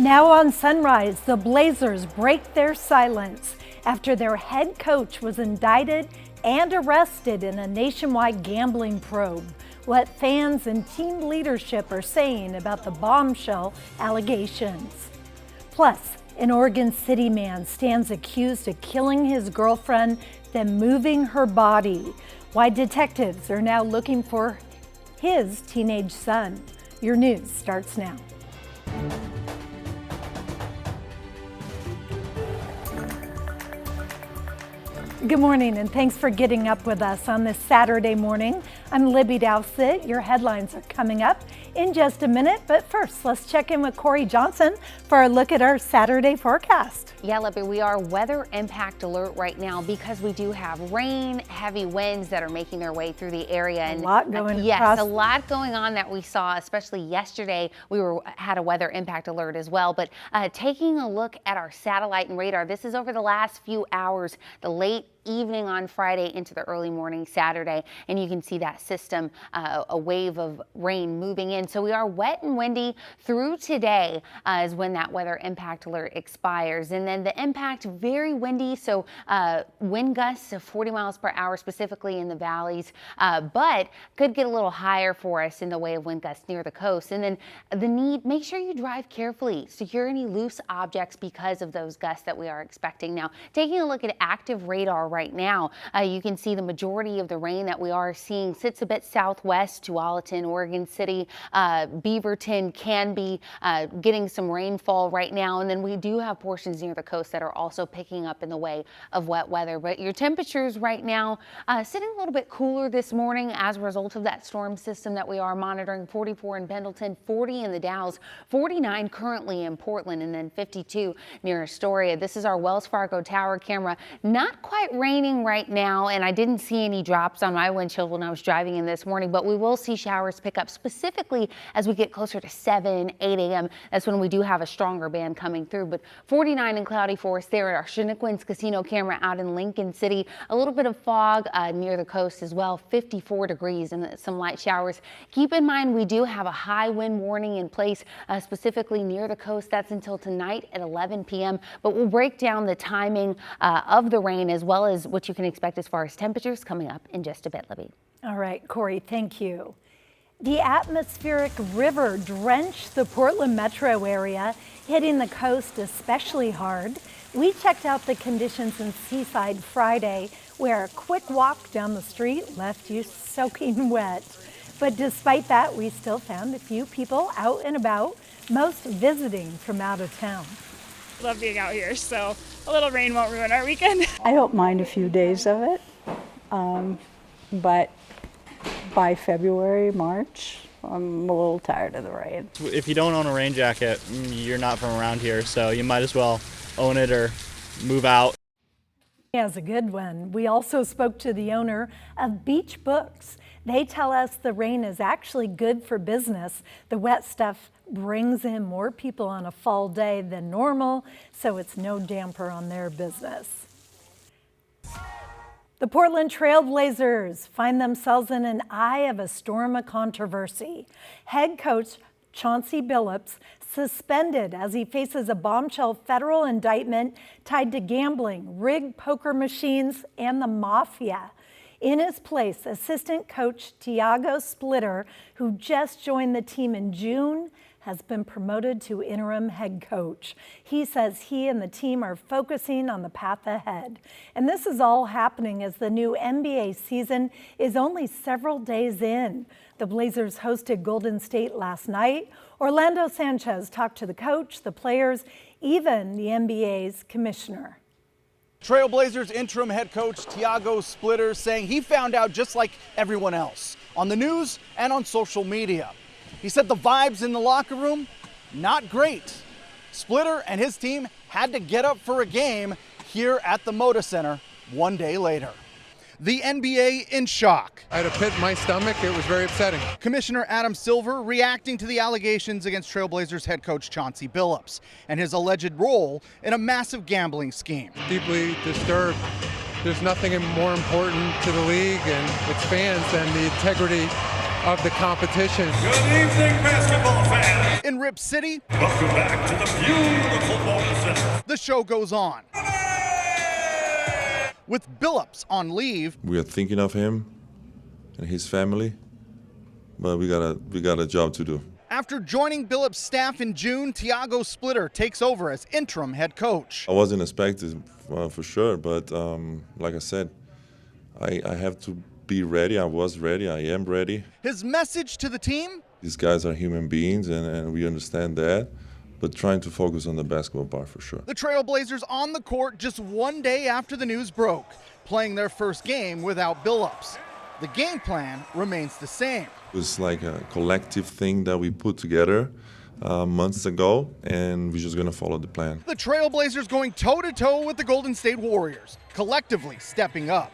Now on Sunrise, the Blazers break their silence after their head coach was indicted and arrested in a nationwide gambling probe. What fans and team leadership are saying about the bombshell allegations. Plus, an Oregon City man stands accused of killing his girlfriend, then moving her body. Why detectives are now looking for his teenage son. Your news starts now. Good morning, and thanks for getting up with us on this Saturday morning. I'm Libby Dowsett. Your headlines are coming up in just a minute, but first, let's check in with Corey Johnson for a look at our Saturday forecast. Yeah, Libby, we are weather impact alert right now because we do have rain, heavy winds that are making their way through the area. And a lot going on. Yes, a lot going on that we saw, especially yesterday. We had a weather impact alert as well. But taking a look at our satellite and radar, this is over the last few hours, the late evening on Friday into the early morning Saturday, and you can see that system, a wave of rain moving in. So we are wet and windy through today is when that weather impact alert expires. And then the impact, very windy, so wind gusts of 40 miles per hour specifically in the valleys, but could get a little higher for us in the way of wind gusts near the coast. And then make sure you drive carefully, secure any loose objects because of those gusts that we are expecting. Now, taking a look at active radar right now, you can see the majority of the rain that we are seeing sits a bit southwest to Tualatin, Oregon City, Beaverton can be getting some rainfall right now, and then we do have portions near the coast that are also picking up in the way of wet weather. But your temperatures right now sitting a little bit cooler this morning as a result of that storm system that we are monitoring. 44 in Pendleton, 40 in the Dalles, 49 currently in Portland, and then 52 near Astoria. This is our Wells Fargo Tower camera. Not quite raining right now, and I didn't see any drops on my windshield when I was driving in this morning, but we will see showers pick up specifically as we get closer to 7, 8 a.m. That's when we do have a stronger band coming through. But 49 in Cloudy Forest there at our Chinookins Casino camera out in Lincoln City. A little bit of fog near the coast as well, 54 degrees and some light showers. Keep in mind we do have a high wind warning in place specifically near the coast. That's until tonight at 11 p.m. But we'll break down the timing of the rain as well as what you can expect as far as temperatures coming up in just a bit, Libby. All right, Corey, thank you. The atmospheric river drenched the Portland metro area, hitting the coast especially hard. We checked out the conditions in Seaside Friday, where a quick walk down the street left you soaking wet. But despite that, we still found a few people out and about, most visiting from out of town. Love being out here, so a little rain won't ruin our weekend. I don't mind a few days of it, but by February, March, I'm a little tired of the rain. If you don't own a rain jacket, you're not from around here, so you might as well own it or move out. He has a good one. We also spoke to the owner of Beach Books. They tell us the rain is actually good for business. The wet stuff brings in more people on a fall day than normal, so it's no damper on their business. The Portland Trail Blazers find themselves in an eye of a storm of controversy. Head coach Chauncey Billups suspended as he faces a bombshell federal indictment tied to gambling, rigged poker machines, and the mafia. In his place, assistant coach Tiago Splitter, who just joined the team in June, has been promoted to interim head coach. He says he and the team are focusing on the path ahead. And this is all happening as the new NBA season is only several days in. The Blazers hosted Golden State last night. Orlando Sanchez talked to the coach, the players, even the NBA's commissioner. Trailblazers interim head coach Tiago Splitter saying he found out just like everyone else on the news and on social media. He said the vibes in the locker room, not great. Splitter and his team had to get up for a game here at the Moda Center one day later. The NBA in shock. I had a pit in my stomach. It was very upsetting. Commissioner Adam Silver reacting to the allegations against Trailblazers head coach Chauncey Billups and his alleged role in a massive gambling scheme. Deeply disturbed. There's nothing more important to the league and its fans than the integrity of the competition. Good evening, basketball fans. In Rip City, Welcome back to the beautiful Moda Center. the show goes on. With Billups on leave, We are thinking of him and his family, but we got a job to do. after joining Billups' staff in June, Tiago Splitter takes over as interim head coach. I wasn't expecting for sure, but like I said, I have to be ready. I was ready. I am ready. His message to the team? These guys are human beings, and we understand that, but trying to focus on the basketball part for sure. The Trailblazers on the court just one day after the news broke, playing their first game without Billups. The game plan remains the same. It was like a collective thing that we put together months ago, and we're just going to follow the plan. The Trailblazers going toe-to-toe with the Golden State Warriors, collectively stepping up.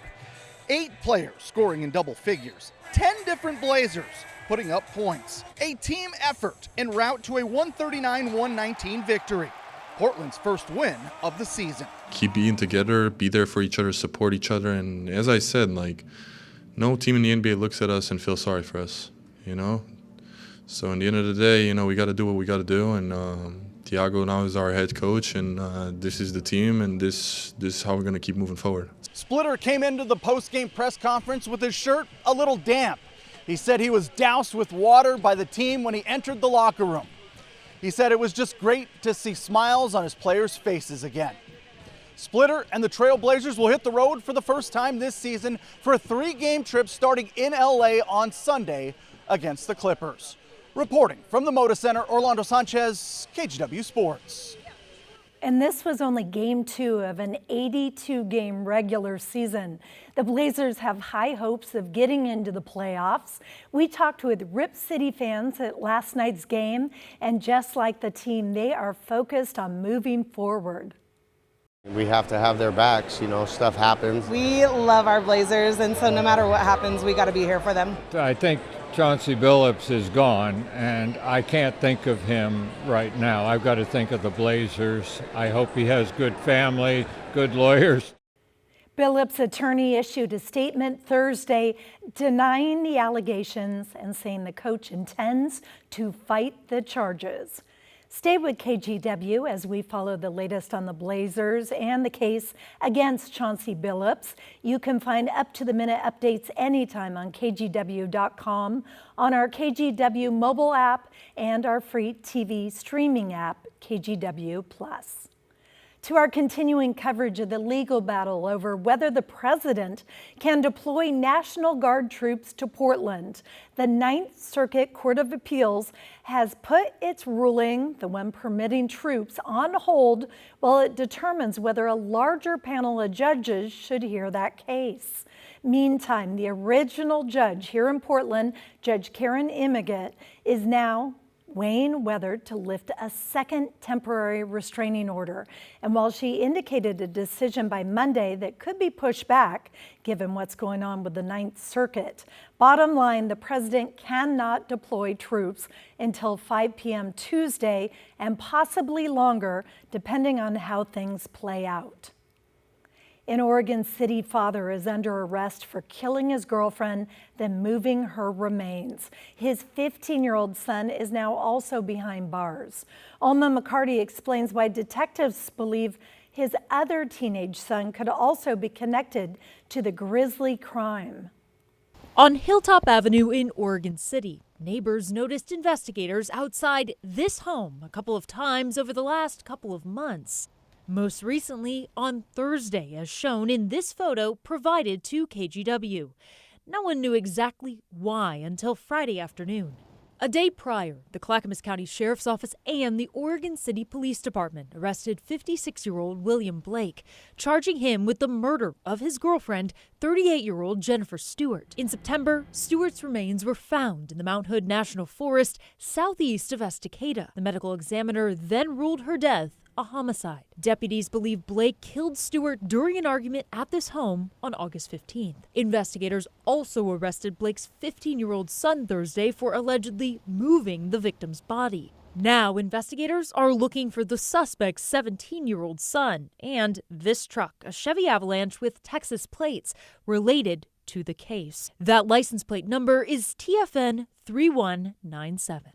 8 players scoring in double figures, 10 different Blazers putting up points. A team effort en route to a 139-119 victory, Portland's first win of the season. Keep being together, be there for each other, support each other, and as I said, like, no team in the NBA looks at us and feels sorry for us, you know? So in the end of the day, you know, we got to do what we got to do, and Tiago now is our head coach, and this is the team, and this is how we're going to keep moving forward. Splitter came into the post-game press conference with his shirt a little damp. He said he was doused with water by the team when he entered the locker room. He said it was just great to see smiles on his players' faces again. Splitter and the Trailblazers will hit the road for the first time this season for a 3-game trip starting in LA on Sunday against the Clippers. Reporting from the Moda Center, Orlando Sanchez, KGW Sports. And this was only game 2 of an 82-game regular season. The Blazers have high hopes of getting into the playoffs. We talked with Rip City fans at last night's game, and just like the team, they are focused on moving forward. We have to have their backs, you know, stuff happens. We love our Blazers, and so no matter what happens, we got to be here for them. I think Chauncey Billups is gone, and I can't think of him right now. I've got to think of the Blazers. I hope he has good family, good lawyers. Billups' attorney issued a statement Thursday denying the allegations and saying the coach intends to fight the charges. Stay with KGW as we follow the latest on the Blazers and the case against Chauncey Billups. You can find up-to-the-minute updates anytime on KGW.com, on our KGW mobile app, and our free TV streaming app, KGW+. To our continuing coverage of the legal battle over whether the president can deploy National Guard troops to Portland. The Ninth Circuit Court of Appeals has put its ruling, the one permitting troops, on hold while it determines whether a larger panel of judges should hear that case. Meantime, the original judge here in Portland, Judge Karen Immigat, is now weighing whether to lift a second temporary restraining order. And while she indicated a decision by Monday that could be pushed back, given what's going on with the Ninth Circuit, bottom line, the president cannot deploy troops until 5 p.m. Tuesday and possibly longer, depending on how things play out. An Oregon City father is under arrest for killing his girlfriend, then moving her remains. His 15-year-old son is now also behind bars. Alma McCarty explains why detectives believe his other teenage son could also be connected to the grisly crime. On Hilltop Avenue in Oregon City, neighbors noticed investigators outside this home a couple of times over the last couple of months. Most recently on Thursday, as shown in this photo provided to KGW. No one knew exactly why until Friday afternoon. A day prior, the Clackamas County Sheriff's Office and the Oregon City Police Department arrested 56-year-old William Blake, charging him with the murder of his girlfriend, 38-year-old Jennifer Stewart. In September, Stewart's remains were found in the Mount Hood National Forest southeast of Estacada. The medical examiner then ruled her death a homicide. Deputies believe Blake killed Stewart during an argument at this home on August 15th. Investigators also arrested Blake's 15-year-old son Thursday for allegedly moving the victim's body. Now investigators are looking for the suspect's 17-year-old son and this truck, a Chevy Avalanche with Texas plates, related to the case. That license plate number is TFN 3197.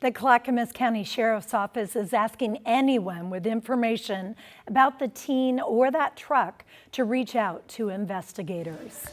The Clackamas County Sheriff's Office is asking anyone with information about the teen or that truck to reach out to investigators.